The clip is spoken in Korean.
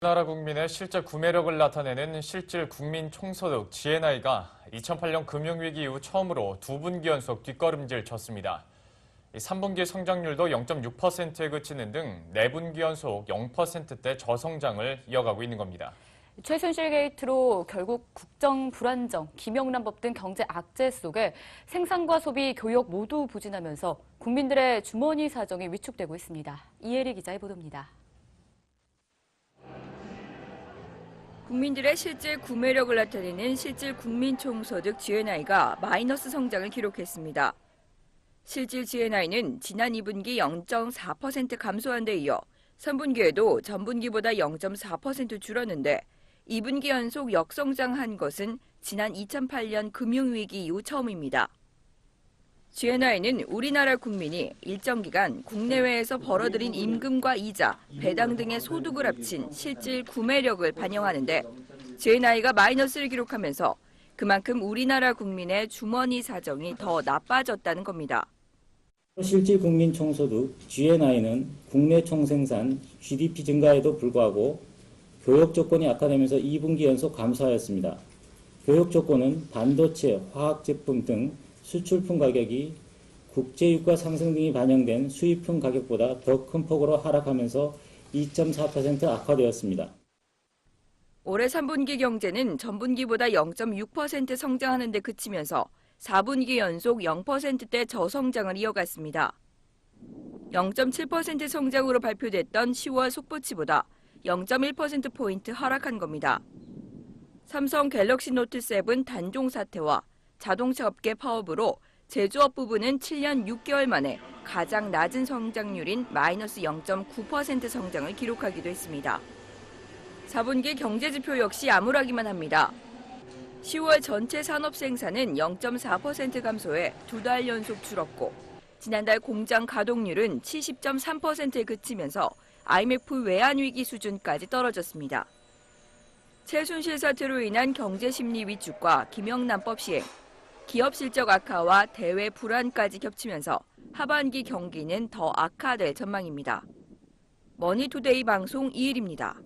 우리나라 국민의 실제 구매력을 나타내는 실질 국민 총소득 GNI가 2008년 금융위기 이후 처음으로 2분기 연속 뒷걸음질 쳤습니다. 3분기 성장률도 0.6%에 그치는 등 4분기 연속 0%대 저성장을 이어가고 있는 겁니다. 최순실 게이트로 결국 국정 불안정, 김영란법 등 경제 악재 속에 생산과 소비, 교역 모두 부진하면서 국민들의 주머니 사정이 위축되고 있습니다. 이혜리 기자의 보도입니다. 국민들의 실질 구매력을 나타내는 실질 국민총소득 GNI가 마이너스 성장을 기록했습니다. 실질 GNI는 지난 2분기 0.4% 감소한 데 이어 3분기에도 전분기보다 0.4% 줄었는데 2분기 연속 역성장한 것은 지난 2008년 금융위기 이후 처음입니다. GNI는 우리나라 국민이 일정 기간 국내외에서 벌어들인 임금과 이자, 배당 등의 소득을 합친 실질 구매력을 반영하는데 GNI가 마이너스를 기록하면서 그만큼 우리나라 국민의 주머니 사정이 더 나빠졌다는 겁니다. 실질 국민 총소득 GNI는 국내 총생산 GDP 증가에도 불구하고 교역 조건이 악화되면서 2분기 연속 감소하였습니다. 교역 조건은 반도체, 화학제품 등 수출품 가격이 국제유가 상승 등이 반영된 수입품 가격보다 더 큰 폭으로 하락하면서 2.4% 악화되었습니다. 올해 3분기 경제는 전분기보다 0.6% 성장하는 데 그치면서 4분기 연속 0%대 저성장을 이어갔습니다. 0.7% 성장으로 발표됐던 10월 속보치보다 0.1%포인트 하락한 겁니다. 삼성 갤럭시 노트 7 단종 사태와 자동차 업계 파업으로 제조업 부분은 7년 6개월 만에 가장 낮은 성장률인 마이너스 0.9% 성장을 기록하기도 했습니다. 4분기 경제지표 역시 암울하기만 합니다. 10월 전체 산업 생산은 0.4% 감소해 2달 연속 줄었고 지난달 공장 가동률은 70.3%에 그치면서 IMF 외환위기 수준까지 떨어졌습니다. 최순실 사태로 인한 경제심리 위축과 김영란법 시행, 기업 실적 악화와 대외 불안까지 겹치면서 하반기 경기는 더 악화될 전망입니다. 머니투데이 방송 이일입니다.